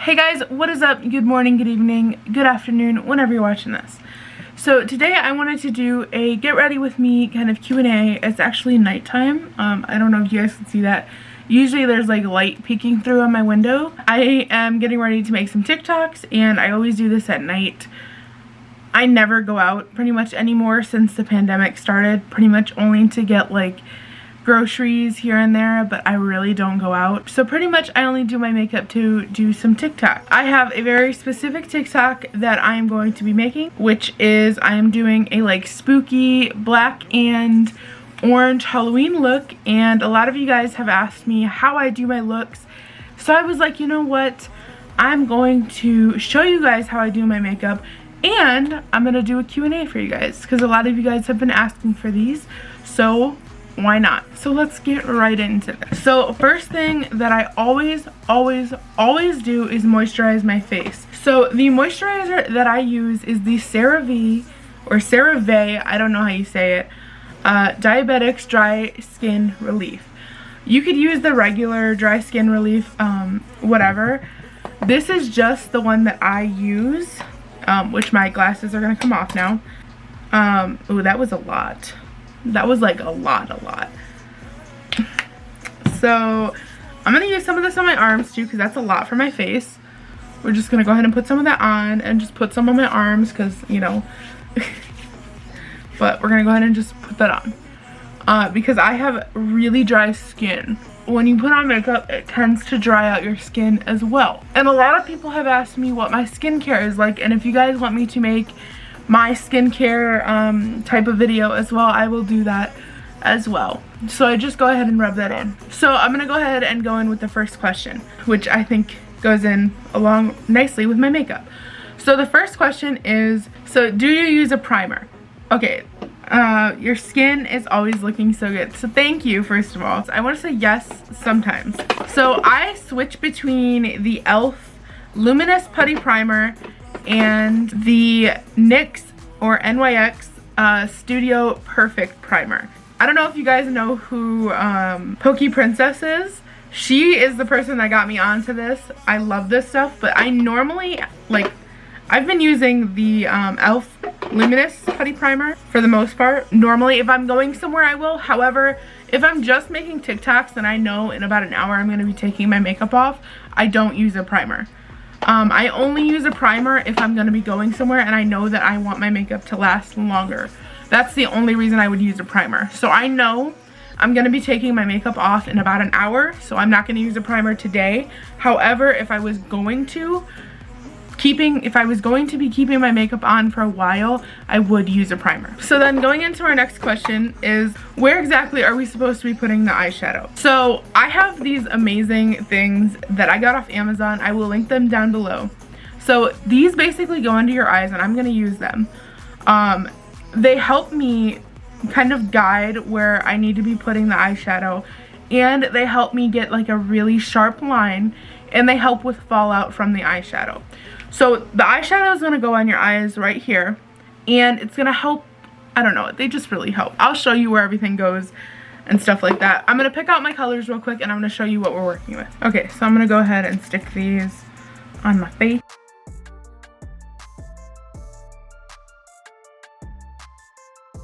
Hey guys, what is up? Good morning, good evening, good afternoon, whenever you're watching this. So today I wanted to do a get ready with me kind of Q&A. It's actually nighttime. I don't know if you guys can see that. Usually there's like light peeking through on my window. I am getting ready to make some TikToks and I always do this at night. I never go out pretty much anymore since the pandemic started, pretty much only to get like groceries here and there, but I really don't go out. So pretty much I only do my makeup to do some TikTok. I have a very specific TikTok that I am going to be making, which is I am doing a like spooky black and orange Halloween look, and a lot of you guys have asked me how I do my looks. So I was like, you know what? I'm going to show you guys how I do my makeup, and I'm going to do a Q&A for you guys because a lot of you guys have been asking for these. So why not? So let's get right into this. So first thing that I always do is moisturize my face. So the moisturizer that I use is the CeraVe, or CeraVe, I don't know how you say it, Diabetics Dry Skin Relief. You could use the regular dry skin relief, whatever. This is just the one that I use, which my glasses are gonna come off now. Ooh, that was a lot. That was like a lot. So I'm gonna use some of this on my arms too because that's a lot for my face. We're just gonna go ahead and put some of that on and just put some on my arms because, you know, but we're gonna go ahead and just put that on because I have really dry skin. When you put on makeup, it tends to dry out your skin as well. And a lot of people have asked me what my skincare is like, and if you guys want me to make my skincare type of video as well, I will do that as well. So I just go ahead and rub that in. So I'm gonna go ahead and go in with the first question, which I think goes in along nicely with my makeup. So the first question is, so do you use a primer? Okay, your skin is always looking so good. So thank you, first of all. I want to say yes sometimes. So I switch between the e.l.f. Luminous Putty Primer and the NYX or NYX Studio Perfect Primer. I don't know if you guys know who Pokey Princess is. She is the person that got me onto this. I love this stuff, but I normally, like, I've been using the e.l.f. Luminous Putty Primer for the most part. Normally, if I'm going somewhere, I will. However, if I'm just making TikToks and I know in about an hour I'm going to be taking my makeup off, I don't use a primer. I only use a primer if I'm going to be going somewhere and I know that I want my makeup to last longer. That's the only reason I would use a primer. So I know I'm going to be taking my makeup off in about an hour, so I'm not going to use a primer today. However, if I was going to be keeping my makeup on for a while, I would use a primer. So then going into our next question is, where exactly are we supposed to be putting the eyeshadow? So I have these amazing things that I got off Amazon. I will link them down below. So these basically go under your eyes and I'm gonna use them. They help me kind of guide where I need to be putting the eyeshadow, and they help me get like a really sharp line, and they help with fallout from the eyeshadow. So the eyeshadow is going to go on your eyes right here, and it's going to help, I don't know, they just really help. I'll show you where everything goes and stuff like that. I'm going to pick out my colors real quick and I'm going to show you what we're working with. Okay, so I'm going to go ahead and stick these on my face.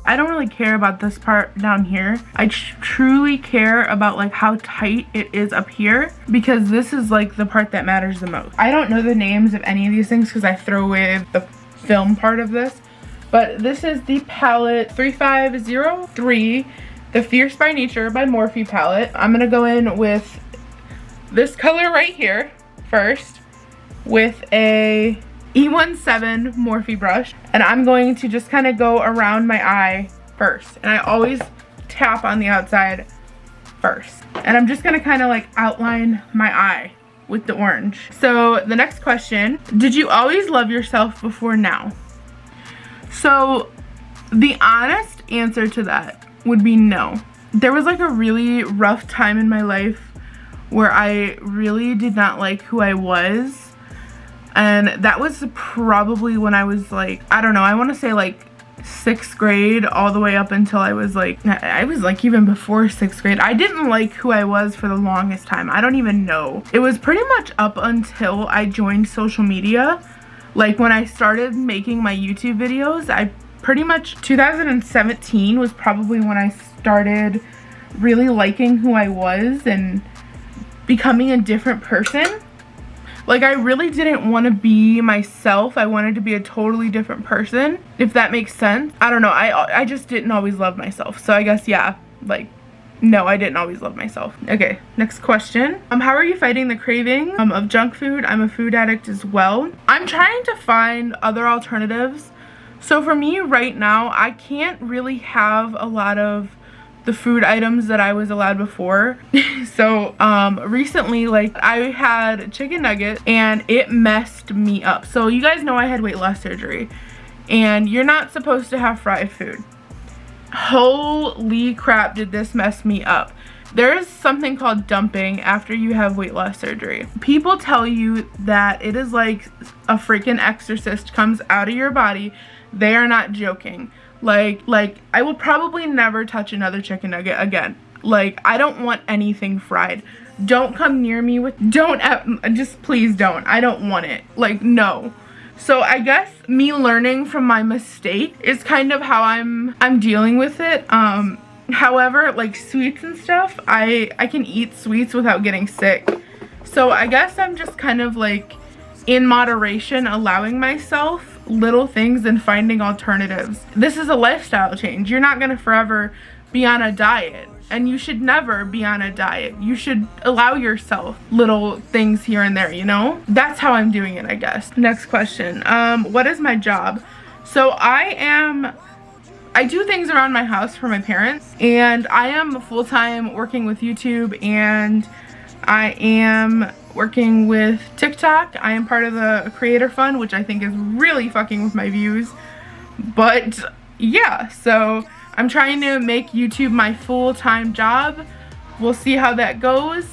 I don't really care about this part down here. I truly care about like how tight it is up here because this is like the part that matters the most. I don't know the names of any of these things because I throw away the film part of this, but this is the palette 3503, the Fierce by Nature by Morphe palette. I'm gonna go in with this color right here first with a E17 Morphe brush, and I'm going to just kind of go around my eye first, and I always tap on the outside first, and I'm just going to kind of like outline my eye with the orange. So the next question, did you always love yourself before now? So the honest answer to that would be no. There was like a really rough time in my life where I really did not like who I was. And that was probably when I was like, I don't know, I want to say like 6th grade all the way up until I was like even before 6th grade. I didn't like who I was for the longest time. I don't even know. It was pretty much up until I joined social media. Like when I started making my YouTube videos, I pretty much 2017 was probably when I started really liking who I was and becoming a different person. Like I really didn't want to be myself. I wanted to be a totally different person, if that makes sense. I don't know. I just didn't always love myself. So I guess, yeah, like, no, I didn't always love myself. Okay, next question. How are you fighting the craving of junk food? I'm a food addict as well. I'm trying to find other alternatives. So for me right now, I can't really have a lot of the food items that I was allowed before. So recently, like, I had chicken nuggets and it messed me up. So you guys know I had weight loss surgery and you're not supposed to have fried food. Holy crap, did this mess me up. There is something called dumping after you have weight loss surgery. People tell you that it is like a freaking exorcist comes out of your body. They are not joking. Like I will probably never touch another chicken nugget again. Like, I don't want anything fried. Don't come near me with, just please don't. I don't want it. Like, no. So I guess me learning from my mistake is kind of how I'm dealing with it. However, like sweets and stuff, I can eat sweets without getting sick. So I guess I'm just kind of like in moderation, allowing myself little things and finding alternatives. This is a lifestyle change. You're not gonna forever be on a diet, and you should never be on a diet. You should allow yourself little things here and there, you know? That's how I'm doing it, I guess. Next question. What is my job? So I do things around my house for my parents, and I am full-time working with YouTube, and I am working with TikTok. I am part of the creator fund, which I think is really fucking with my views. But yeah, so I'm trying to make YouTube my full-time job. We'll see how that goes.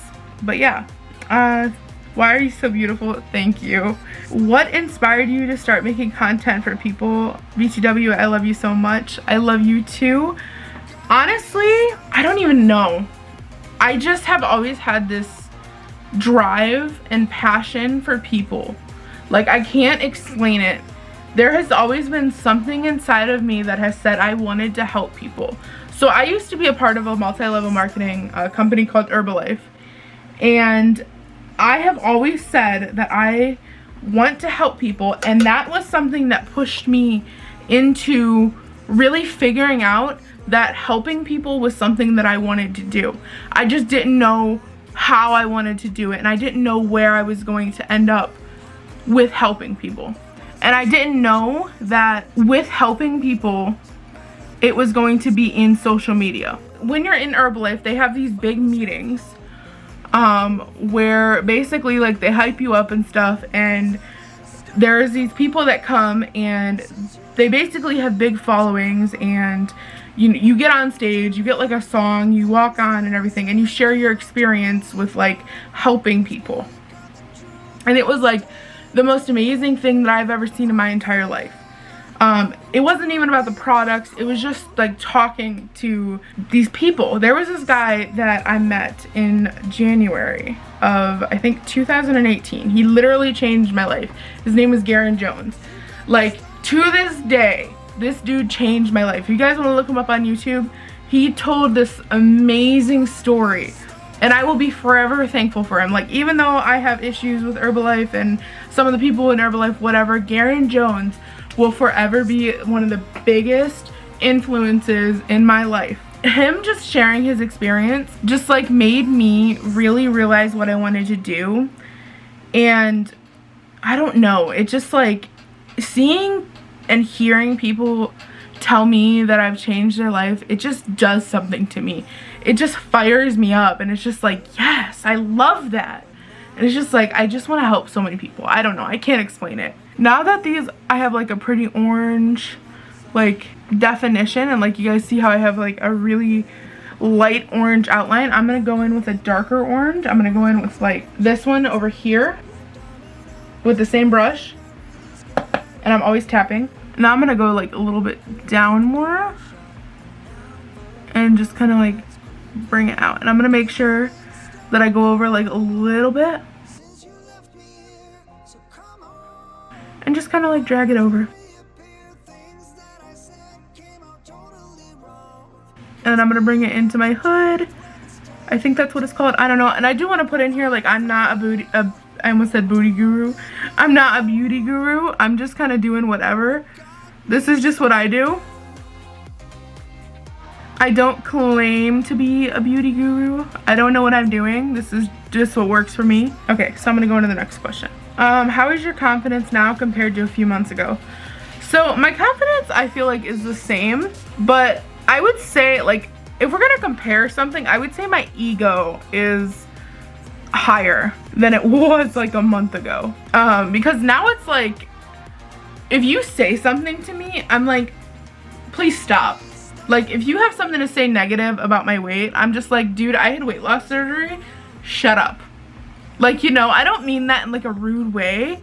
But yeah, why are you so beautiful? Thank you. What inspired you to start making content for people? BTW, I love you so much. I love you too. Honestly, I don't even know. I just have always had this drive and passion for people. Like, I can't explain it. There has always been something inside of me that has said I wanted to help people. So I used to be a part of a multi-level marketing company called Herbalife, and I have always said that I want to help people, and that was something that pushed me into really figuring out that helping people was something that I wanted to do. I just didn't know how I wanted to do it, and I didn't know where I was going to end up with helping people. And I didn't know that with helping people, it was going to be in social media. When you're in Herbalife, they have these big meetings where basically like they hype you up and stuff, and there's these people that come and they basically have big followings, and you get on stage, you get like a song, you walk on and everything, and you share your experience with like helping people. And it was like the most amazing thing that I've ever seen in my entire life. It wasn't even about the products, it was just like talking to these people. There was this guy that I met in January of, I think, 2018. He literally changed my life. His name was Garen Jones. Like, to this day, this dude changed my life. If you guys want to look him up on YouTube, he told this amazing story, and I will be forever thankful for him. Like, even though I have issues with Herbalife and some of the people in Herbalife, whatever, Garen Jones will forever be one of the biggest influences in my life. Him just sharing his experience just like made me really realize what I wanted to do. And I don't know, it just like seeing and hearing people tell me that I've changed their life, it just does something to me. It just fires me up, and it's just like, yes, I love that. And it's just like, I just want to help so many people. I don't know, I can't explain it. Now that these, I have like a pretty orange like definition, and like you guys see how I have like a really light orange outline, I'm gonna go in with a darker orange. I'm gonna go in with like this one over here with the same brush, and I'm always tapping. Now I'm gonna go like a little bit down more and just kind of like bring it out. And I'm gonna make sure that I go over like a little bit and just kind of like drag it over. And I'm gonna bring it into my hood. I think that's what it's called. I don't know. And I do want to put in here, like, I'm not I almost said booty guru. I'm not a beauty guru. I'm just kind of doing whatever. This is just what I do. I don't claim to be a beauty guru. I don't know what I'm doing. This is just what works for me. Okay, so I'm gonna go into the next question. How is your confidence now compared to a few months ago? So my confidence, I feel like, is the same, but I would say, like, if we're gonna compare something, I would say my ego is higher than it was like a month ago. Because now it's like, if you say something to me, I'm like, please stop. Like, if you have something to say negative about my weight, I'm just like, dude, I had weight loss surgery. Shut up. Like, you know, I don't mean that in like a rude way,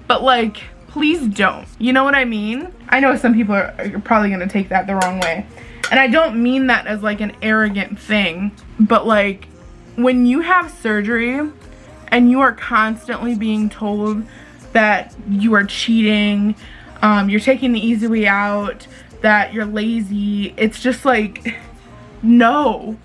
but like, please don't. You know what I mean? I know some people are probably gonna take that the wrong way. And I don't mean that as like an arrogant thing, but like, when you have surgery and you are constantly being told that you are cheating, you're taking the easy way out, that you're lazy, it's just like, no,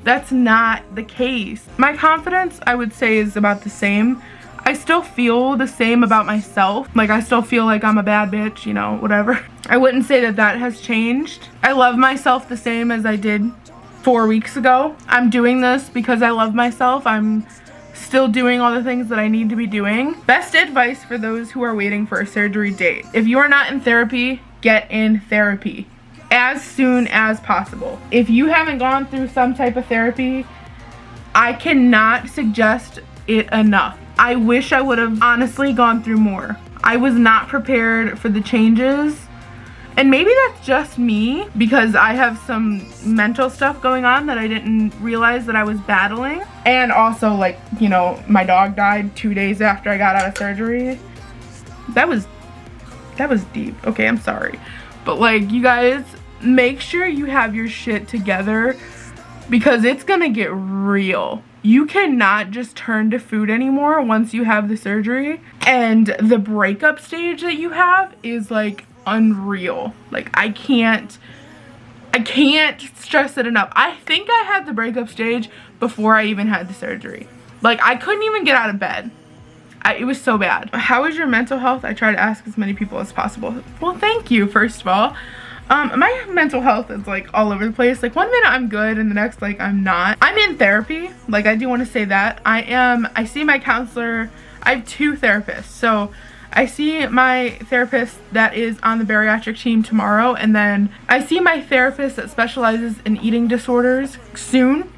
that's not the case. My confidence, I would say, is about the same. I still feel the same about myself. Like, I still feel like I'm a bad bitch, you know, whatever. I wouldn't say that that has changed. I love myself the same as I did 4 weeks ago. I'm doing this because I love myself. I'm still doing all the things that I need to be doing. Best advice for those who are waiting for a surgery date. If you are not in therapy, get in therapy as soon as possible. If you haven't gone through some type of therapy, I cannot suggest it enough. I wish I would have honestly gone through more. I was not prepared for the changes. And maybe that's just me, because I have some mental stuff going on that I didn't realize that I was battling. And also, like, you know, my dog died 2 days after I got out of surgery. That was deep. Okay, I'm sorry. But like, you guys, make sure you have your shit together, because it's gonna get real. You cannot just turn to food anymore once you have the surgery. And the breakup stage that you have is like unreal. Like, I can't stress it enough. I think I had the breakup stage before I even had the surgery. Like, I couldn't even get out of bed. It was so bad. How is your mental health? I try to ask as many people as possible. Well, thank you, first of all. My mental health is like all over the place. Like, one minute I'm good and the next, like, I'm not. I'm in therapy. Like, I do want to say that. I see my counselor. I have 2 therapists. So I see my therapist that is on the bariatric team tomorrow, and then I see my therapist that specializes in eating disorders soon.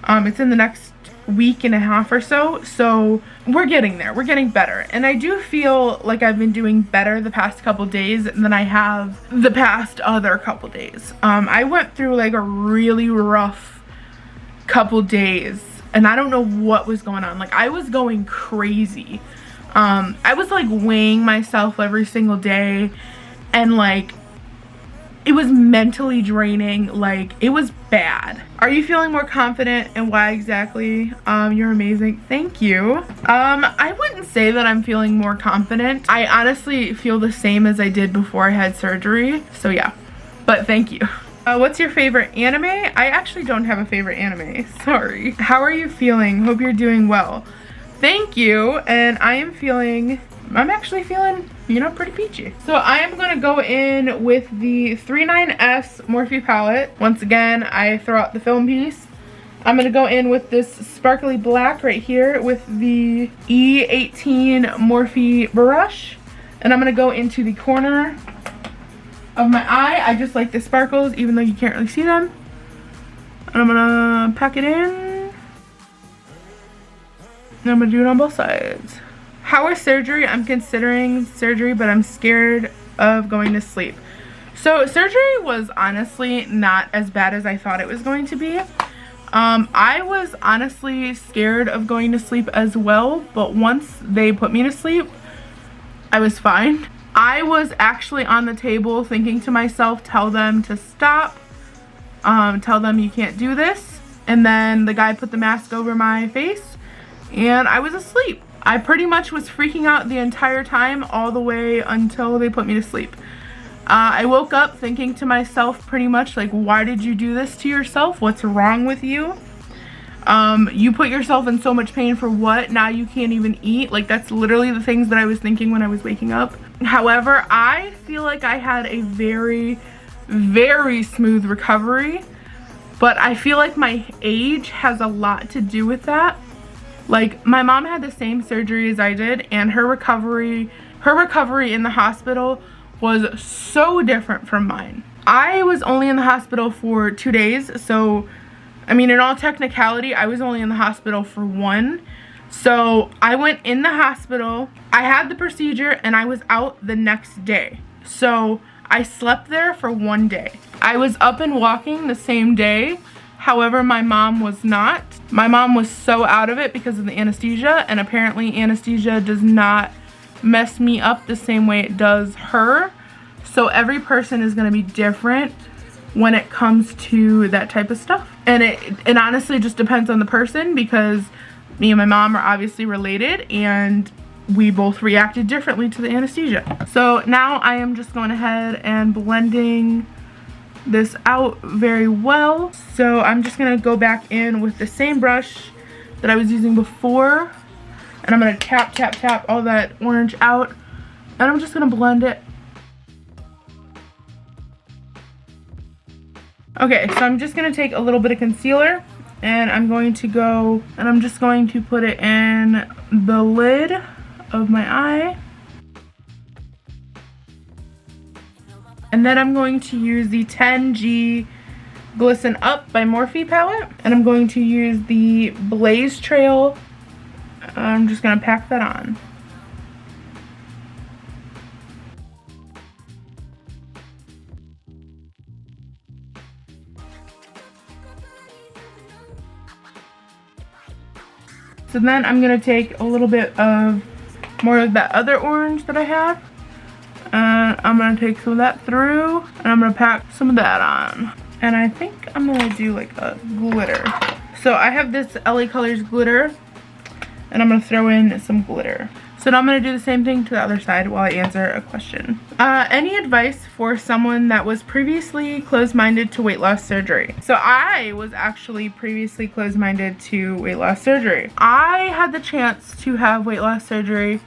It's in the next week and a half or so. So we're getting there. We're getting better. And I do feel like I've been doing better the past couple days than I have the past other couple days. I went through like a really rough couple days, and I don't know what was going on. Like, I was going crazy. I was like weighing myself every single day, and like, it was mentally draining. Like, it was bad. Are you feeling more confident, and why exactly? You're amazing. Thank you. I wouldn't say that I'm feeling more confident. I honestly feel the same as I did before I had surgery. So yeah, but thank you. What's your favorite anime? I actually don't have a favorite anime. Sorry. How are you feeling? Hope you're doing well. Thank you. And I'm actually feeling, you know, pretty peachy. So I am going to go in with the 39S Morphe palette. Once again, I throw out the film piece. I'm going to go in with this sparkly black right here with the E18 Morphe brush. And I'm going to go into the corner of my eye. I just like the sparkles, even though you can't really see them. And I'm going to pack it in. And I'm going to do it on both sides. How is surgery? I'm considering surgery, but I'm scared of going to sleep. So surgery was honestly not as bad as I thought it was going to be. I was honestly scared of going to sleep as well, but once they put me to sleep, I was fine. I was actually on the table thinking to myself, tell them to stop, tell them you can't do this. And then the guy put the mask over my face and I was asleep. I pretty much was freaking out the entire time, all the way until they put me to sleep. I woke up thinking to myself pretty much like, why did you do this to yourself? What's wrong with you? You put yourself in so much pain for what? Now you can't even eat. Like, that's literally the things that I was thinking when I was waking up. However, I feel like I had a very, very smooth recovery, but I feel like my age has a lot to do with that. Like, my mom had the same surgery as I did, and her recovery in the hospital was so different from mine. I was only in the hospital for 2 days, so I mean, in all technicality, I was only in the hospital for 1. So I went in the hospital, I had the procedure, and I was out the next day. So I slept there for 1 day. I was up and walking the same day. However, my mom was not. My mom was so out of it because of the anesthesia, and apparently anesthesia does not mess me up the same way it does her. So every person is going to be different when it comes to that type of stuff. And it honestly just depends on the person, because me and my mom are obviously related and we both reacted differently to the anesthesia. So now I am just going ahead and blending this out very well. So I'm just gonna go back in with the same brush that I was using before, and I'm gonna tap, tap, tap all that orange out, and I'm just gonna blend it. Okay, so I'm just gonna take a little bit of concealer, and I'm going to go, and I'm just going to put it in the lid of my eye. And then I'm going to use the 10G Glisten Up by Morphe palette, and I'm going to use the Blaze Trail. I'm just gonna pack that on. So then I'm gonna take a little bit of more of that other orange that I have, and I'm gonna take some of that through, and I'm gonna pack some of that on. And I think I'm gonna do like a glitter. So I have this LA Colors glitter, and I'm gonna throw in some glitter. So now I'm gonna do the same thing to the other side while I answer a question. Any advice for someone that was previously closed-minded to weight loss surgery? So I was actually previously closed-minded to weight loss surgery. I had the chance to have weight loss surgery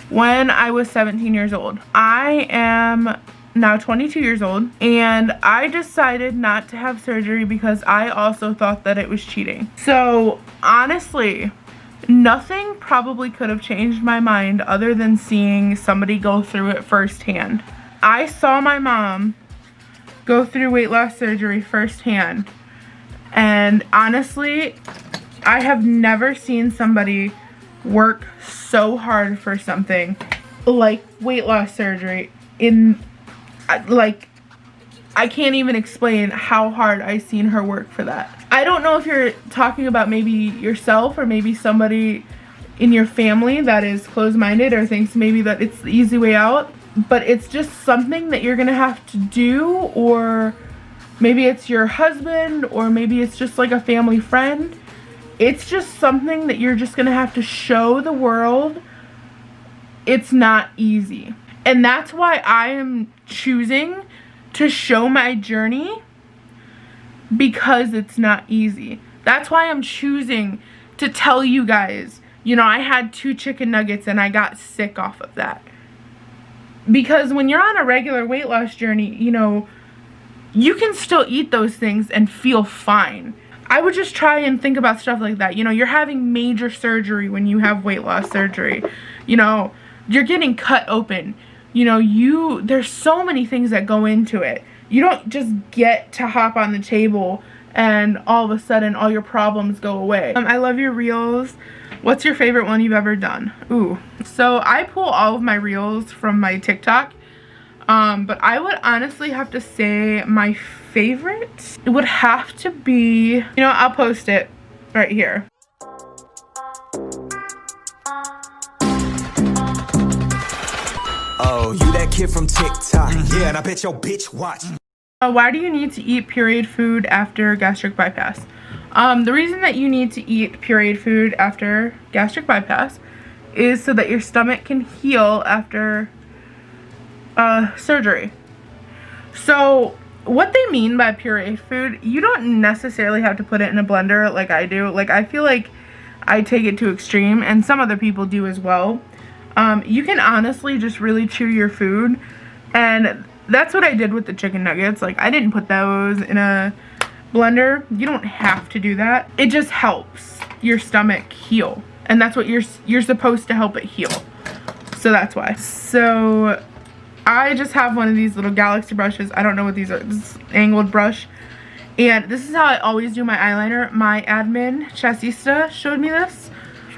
when I was 17 years old. I am now 22 years old, and I decided not to have surgery because I also thought that it was cheating. So honestly, nothing probably could have changed my mind other than seeing somebody go through it firsthand. I saw my mom go through weight loss surgery firsthand, and honestly, I have never seen somebody work so hard for something like weight loss surgery. I can't even explain how hard I seen her work for that. I don't know if you're talking about maybe yourself or maybe somebody in your family that is closed-minded or thinks maybe that it's the easy way out, but it's just something that you're gonna have to do, or maybe it's your husband, or maybe it's just like a family friend. It's just something that you're just gonna have to show the world. It's not easy. And that's why I am choosing to show my journey, because it's not easy. That's why I'm choosing to tell you guys, you know, I had 2 chicken nuggets and I got sick off of that. Because when you're on a regular weight loss journey, you know, you can still eat those things and feel fine. I would just try and think about stuff like that. You know, you're having major surgery when you have weight loss surgery. You know, you're getting cut open. You know, there's so many things that go into it. You don't just get to hop on the table and all of a sudden all your problems go away. I love your reels. What's your favorite one you've ever done? Ooh. So I pull all of my reels from my TikTok. But I would honestly have to say my favorite, it would have to be, you know, I'll post it right here. Oh Oh, you that kid from TikTok. Yeah, and I bet your bitch watch. Why do you need to eat pureed food after gastric bypass? The reason that you need to eat pureed food after gastric bypass is so that your stomach can heal after surgery. So what they mean by pureed food, you don't necessarily have to put it in a blender like I do. Like, I feel like I take it to extreme, and some other people do as well. You can honestly just really chew your food, and that's what I did with the chicken nuggets. Like, I didn't put those in a blender. You don't have to do that. It just helps your stomach heal, and that's what you're supposed to help it heal. So that's why. So I just have one of these little Galaxy brushes. I don't know what these are. This is an angled brush. And this is how I always do my eyeliner. My admin, Chasista, showed me this.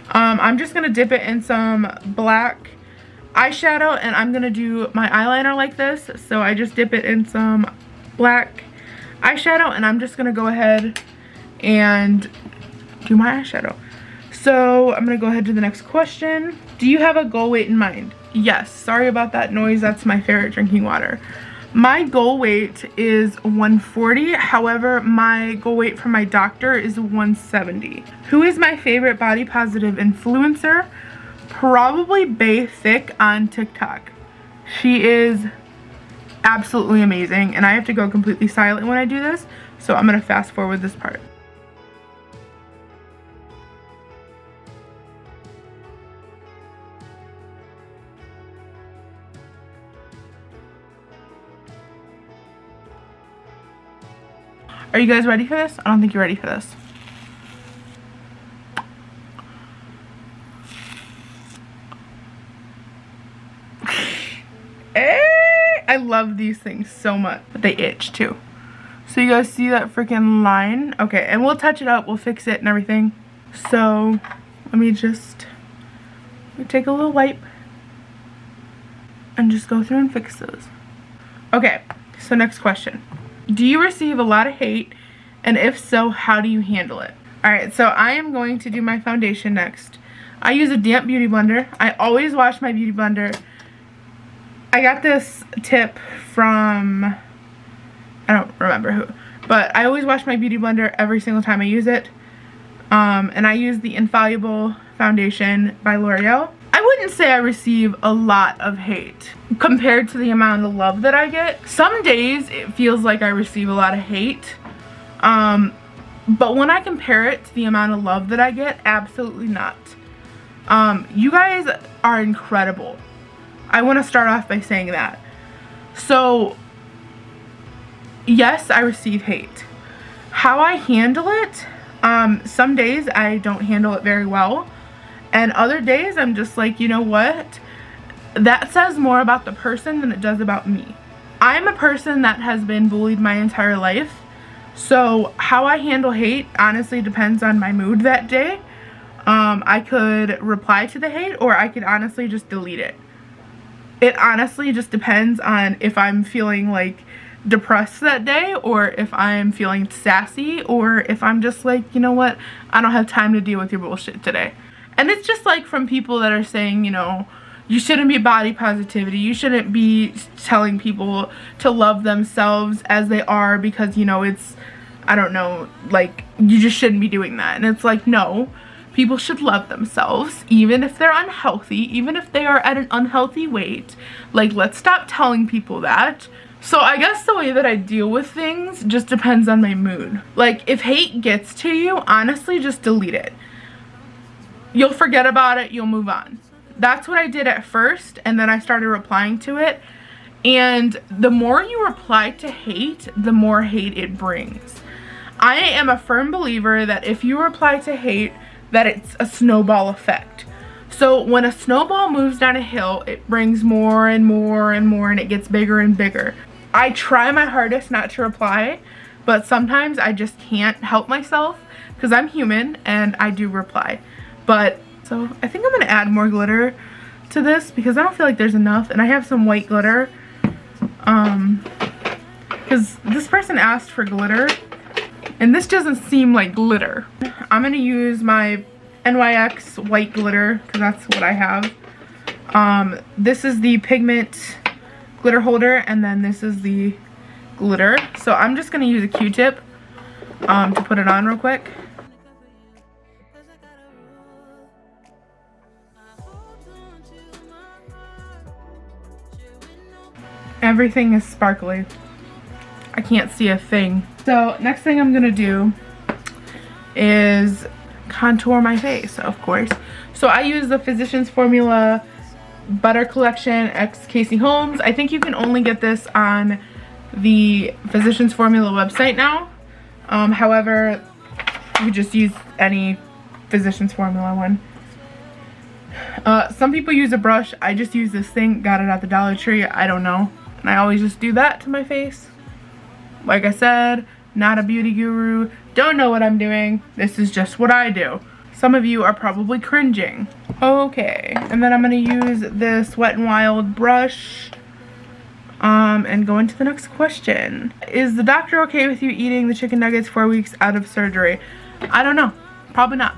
I'm just going to dip it in some black eyeshadow, and I'm going to do my eyeliner like this. So I just dip it in some black eyeshadow, and I'm just going to go ahead and do my eyeshadow. So I'm going to go ahead to the next question. Do you have a goal weight in mind? Yes. Sorry about that noise. That's my ferret drinking water. My goal weight is 140. However, my goal weight from my doctor is 170. Who is my favorite body positive influencer? Probably Bae Thick on TikTok. She is absolutely amazing, and I have to go completely silent when I do this, so I'm going to fast forward this part. Are you guys ready for this? I don't think you're ready for this. I love these things so much, but they itch too. So you guys see that freaking line? Okay, and we'll touch it up, we'll fix it and everything. So let me take a little wipe and just go through and fix those. Okay, so next question. Do you receive a lot of hate? And if so, how do you handle it? Alright, so I am going to do my foundation next. I use a damp beauty blender. I always wash my beauty blender. I got this tip from, I don't remember who, but I always wash my beauty blender every single time I use it. And I use the Infallible foundation by L'Oreal. I wouldn't say I receive a lot of hate compared to the amount of love that I get. Some days it feels like I receive a lot of hate. But when I compare it to the amount of love that I get, absolutely not. You guys are incredible. I want to start off by saying that. So, yes, I receive hate. How I handle it, some days I don't handle it very well. And other days I'm just like, you know what? That says more about the person than it does about me. I'm a person that has been bullied my entire life. So how I handle hate honestly depends on my mood that day. I could reply to the hate, or I could honestly just delete it. It honestly just depends on if I'm feeling like depressed that day, or if I'm feeling sassy, or if I'm just like, you know what, I don't have time to deal with your bullshit today. And it's just like from people that are saying, you know, you shouldn't be body positivity, you shouldn't be telling people to love themselves as they are because, you know, it's, I don't know, like, you just shouldn't be doing that. And it's like, no, people should love themselves, even if they're unhealthy, even if they are at an unhealthy weight. Like, let's stop telling people that. So I guess the way that I deal with things just depends on my mood. Like, if hate gets to you, honestly, just delete it. You'll forget about it, you'll move on. That's what I did at first, and then I started replying to it. And the more you reply to hate, the more hate it brings. I am a firm believer that if you reply to hate, that it's a snowball effect. So when a snowball moves down a hill, it brings more and more and more, and it gets bigger and bigger. I try my hardest not to reply, but sometimes I just can't help myself because I'm human and I do reply. But so I think I'm gonna add more glitter to this because I don't feel like there's enough, and I have some white glitter because this person asked for glitter and this doesn't seem like glitter. I'm gonna use my NYX white glitter because that's what I have. This is the pigment glitter holder, and then this is the glitter. So I'm just gonna use a Q-tip to put it on real quick. Everything is sparkly. I can't see a thing. So next thing I'm gonna do is contour my face, of course. So I use the Physicians Formula Butter Collection X Casey Holmes. I think you can only get this on the Physicians Formula website now. However, you just use any Physicians Formula one. Some people use a brush. I just use this thing, got it at the Dollar Tree. I don't know. And I always just do that to my face. Like I said, not a beauty guru. Don't know what I'm doing. This is just what I do. Some of you are probably cringing. Okay, and then I'm gonna use this Wet n Wild brush and go into the next question. Is the doctor okay with you eating the chicken nuggets 4 weeks out of surgery? I don't know. Probably not.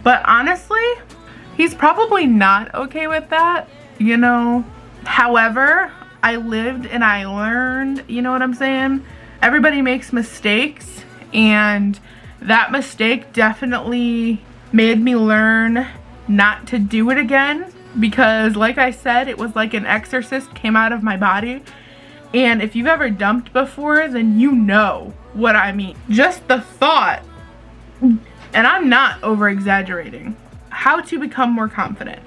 But honestly, he's probably not okay with that, you know. However, I lived and I learned, you know what I'm saying? Everybody makes mistakes, and that mistake definitely made me learn not to do it again, because like I said, it was like an exorcist came out of my body. And if you've ever dumped before, then you know what I mean. Just the thought, and I'm not over exaggerating, how to become more confident.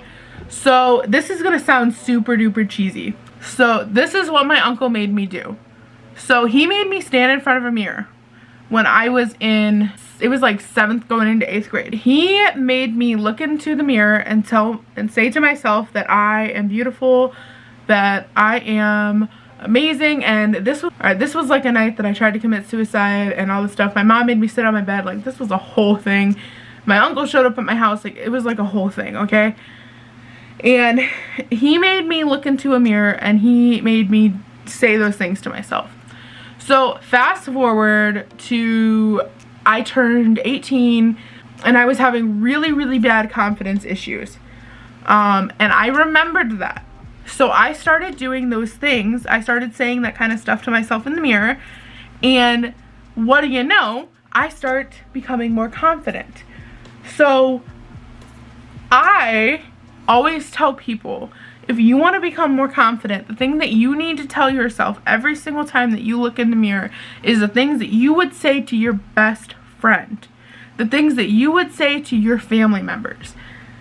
So this is gonna sound super duper cheesy. So this is what my uncle made me do. So he made me stand in front of a mirror when I was in, it was like 7th going into 8th grade. He made me look into the mirror and say to myself that I am beautiful, that I am amazing. And this was like a night that I tried to commit suicide and all this stuff. My mom made me sit on my bed. Like, this was a whole thing. My uncle showed up at my house. Like, it was like a whole thing, okay? And he made me look into a mirror and he made me say those things to myself. So fast forward to, I turned 18 and I was having really, really bad confidence issues. And I remembered that. So I started doing those things. I started saying that kind of stuff to myself in the mirror. And what do you know? I start becoming more confident. So I always tell people, if you want to become more confident, the thing that you need to tell yourself every single time that you look in the mirror is the things that you would say to your best friend. The things that you would say to your family members.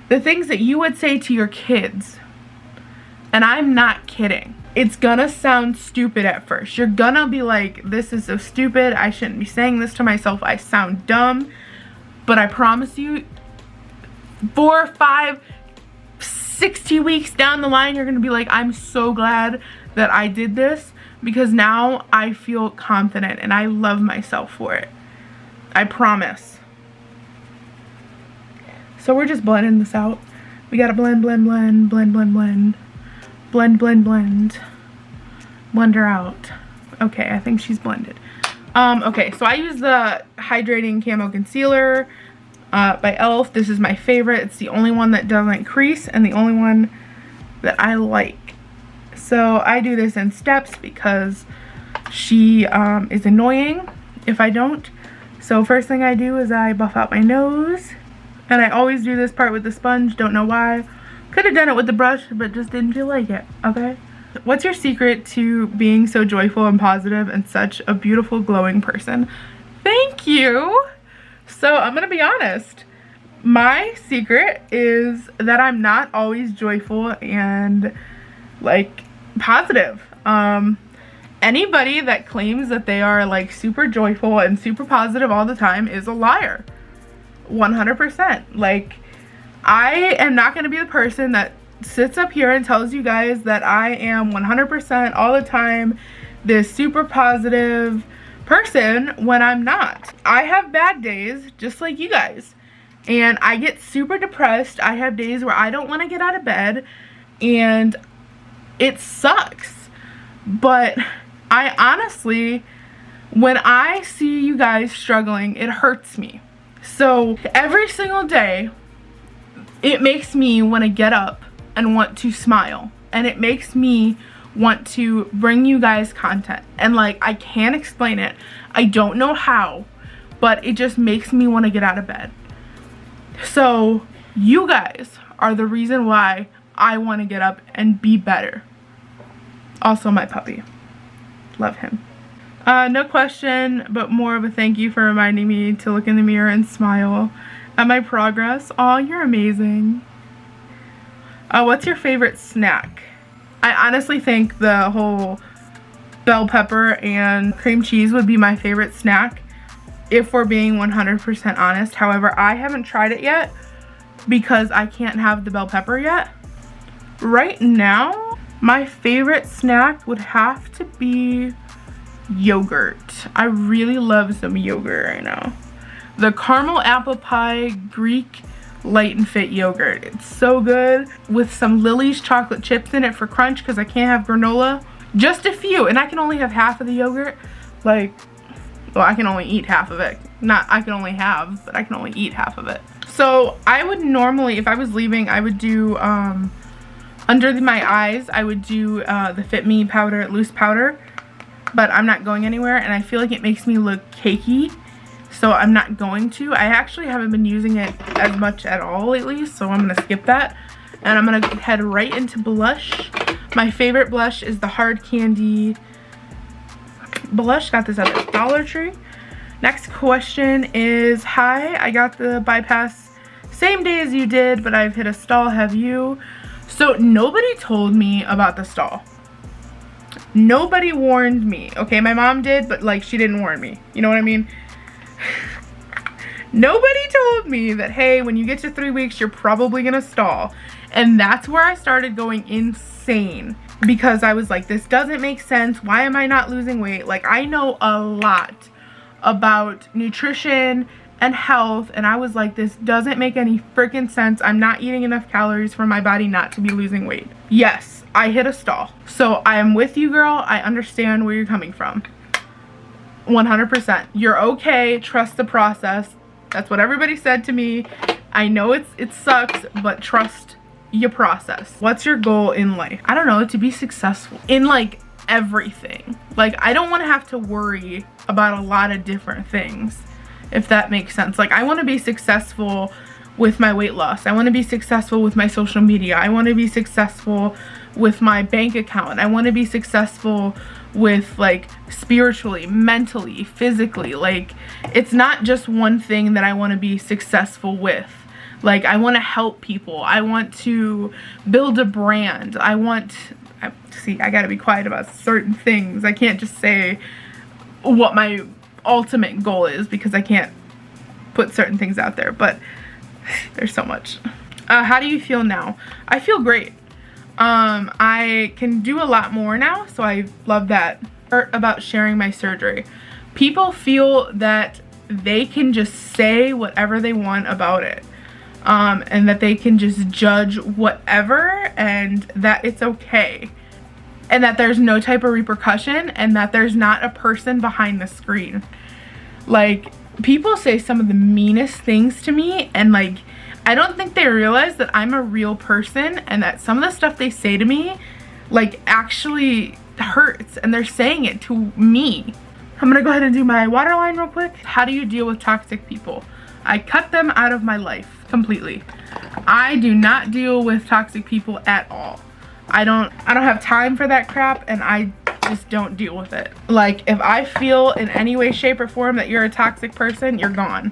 The things that you would say to your kids. And I'm not kidding. It's gonna sound stupid at first. You're gonna be like, this is so stupid. I shouldn't be saying this to myself. I sound dumb. But I promise you, 4, 5, 60 weeks down the line, you're gonna be like, I'm so glad that I did this, because now I feel confident and I love myself for it. I promise. So we're just blending this out. We gotta blend, blend, blend, blend, blend, blend, blend, blend, blend, blend her out. Okay, I think she's blended. Okay, so I use the Hydrating Camo Concealer by e.l.f. This is my favorite. It's the only one that doesn't crease and the only one that I like. So I do this in steps because she is annoying if I don't. So first thing I do is I buff out my nose. And I always do this part with the sponge. Don't know why. Could have done it with the brush, but just didn't feel like it, okay? What's your secret to being so joyful and positive and such a beautiful, glowing person? Thank you! So I'm gonna be honest. My secret is that I'm not always joyful and like positive. Anybody that claims that they are like super joyful and super positive all the time is a liar. 100%. Like, I am not gonna be the person that sits up here and tells you guys that I am 100% all the time this super positive person when I'm not. I have bad days just like you guys, and I get super depressed. I have days where I don't want to get out of bed and it sucks, but I honestly, when I see you guys struggling, it hurts me. So every single day it makes me want to get up and want to smile, and it makes me want to bring you guys content. And like, I can't explain it, I don't know how, but it just makes me want to get out of bed. So you guys are the reason why I want to get up and be better. Also my puppy, love him. No question, but more of a thank you for reminding me to look in the mirror and smile at my progress. Aw, you're amazing. What's your favorite snack? I honestly think the whole bell pepper and cream cheese would be my favorite snack, if we're being 100% honest. However, I haven't tried it yet because I can't have the bell pepper yet. Right now, my favorite snack would have to be yogurt. I really love some yogurt right now. The caramel apple pie Greek light and fit yogurt. It's so good with some Lily's chocolate chips in it for crunch because I can't have granola. Just a few, and I can only have half of the yogurt. Like, well, I can only eat half of it. Not I can only have, but I can only eat half of it. So I would normally, if I was leaving, I would do under my eyes, I would do the Fit Me powder, loose powder, but I'm not going anywhere, and I feel like it makes me look cakey, so I'm not going to. I actually haven't been using it as much at all lately, so I'm gonna skip that, and I'm gonna head right into blush. My favorite blush is the Hard Candy blush. Got this at the Dollar Tree. Next question is, hi, I got the bypass same day as you did, but I've hit a stall, have you? So nobody told me about the stall. Nobody warned me. Okay, my mom did, but like, she didn't warn me. You know what I mean? Nobody told me that, hey, when you get to 3 weeks, you're probably gonna stall. And that's where I started going insane, because I was like, this doesn't make sense. Why am I not losing weight? Like, I know a lot about nutrition and health, and I was like, this doesn't make any freaking sense. I'm not eating enough calories for my body not to be losing weight. Yes, I hit a stall. So I am with you, girl. I understand where you're coming from. 100%. You're okay. Trust the process. That's what everybody said to me. I know it sucks, but trust your process. What's your goal in life? I don't know, to be successful in like everything. Like, I don't want to have to worry about a lot of different things, if that makes sense. Like, I want to be successful with my weight loss. I want to be successful with my social media. I want to be successful with my bank account. I want to be successful with, like, spiritually, mentally, physically. Like, it's not just one thing that I want to be successful with. Like, I want to help people. I want to build a brand. I gotta be quiet about certain things. I can't just say what my ultimate goal is because I can't put certain things out there, but there's so much. How do you feel now? I feel great. I can do a lot more now, so I love that. About sharing my surgery. People feel that they can just say whatever they want about it. And that they can just judge whatever, and that it's okay. And that there's no type of repercussion, and that there's not a person behind the screen. Like, people say some of the meanest things to me, and like, I don't think they realize that I'm a real person, and that some of the stuff they say to me, like, actually hurts, and they're saying it to me. I'm gonna go ahead and do my waterline real quick. How do you deal with toxic people? I cut them out of my life completely. I do not deal with toxic people at all. I don't have time for that crap, and I just don't deal with it. Like, if I feel in any way, shape, or form that you're a toxic person, you're gone.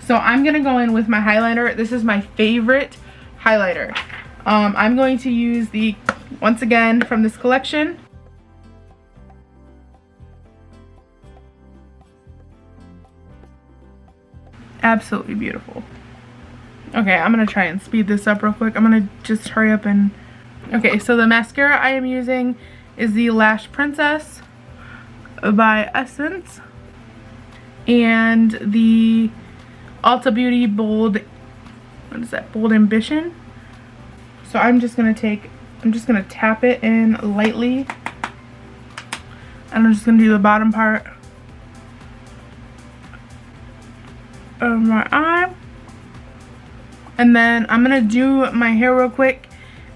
So I'm gonna go in with my highlighter. This is my favorite highlighter. I'm going to use the, once again, from this collection, absolutely beautiful. Okay, I'm gonna try and speed this up real quick. I'm gonna just hurry up and... Okay, so the mascara I am using is the Lash Princess by Essence, and the Ulta Beauty Bold, what is that, Bold Ambition. So I'm just gonna tap it in lightly, and I'm just gonna do the bottom part of my eye. And then I'm gonna do my hair real quick,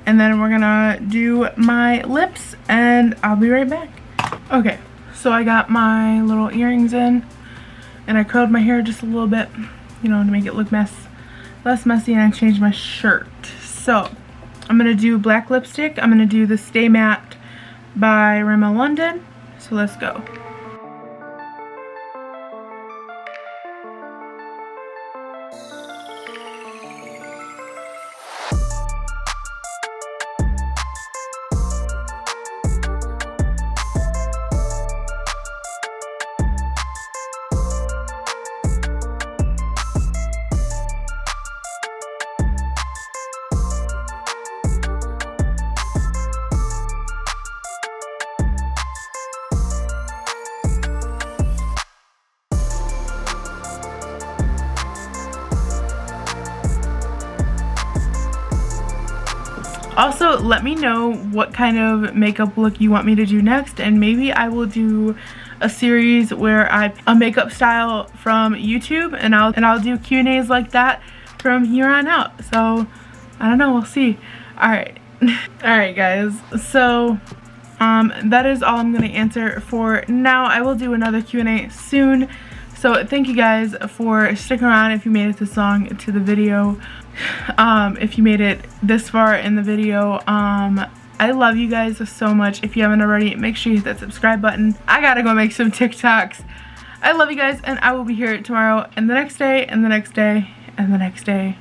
and then we're gonna do my lips, and I'll be right back. Okay, so I got my little earrings in, and I curled my hair just a little bit, you know, to make it look less messy, and I changed my shirt. So I'm gonna do black lipstick. I'm gonna do the Stay Matte by Rimmel London. So let's go. Also, let me know what kind of makeup look you want me to do next, and maybe I will do a series where a makeup style from YouTube, and I'll do Q&As like that from here on out. So I don't know, we'll see. Alright. Alright guys, so that is all I'm gonna answer for now. I will do another Q&A soon. So thank you guys for sticking around if you made it this long to the video. If you made it this far in the video, I love you guys so much. If you haven't already, make sure you hit that subscribe button. I gotta go make some TikToks. I love you guys, and I will be here tomorrow and the next day and the next day and the next day.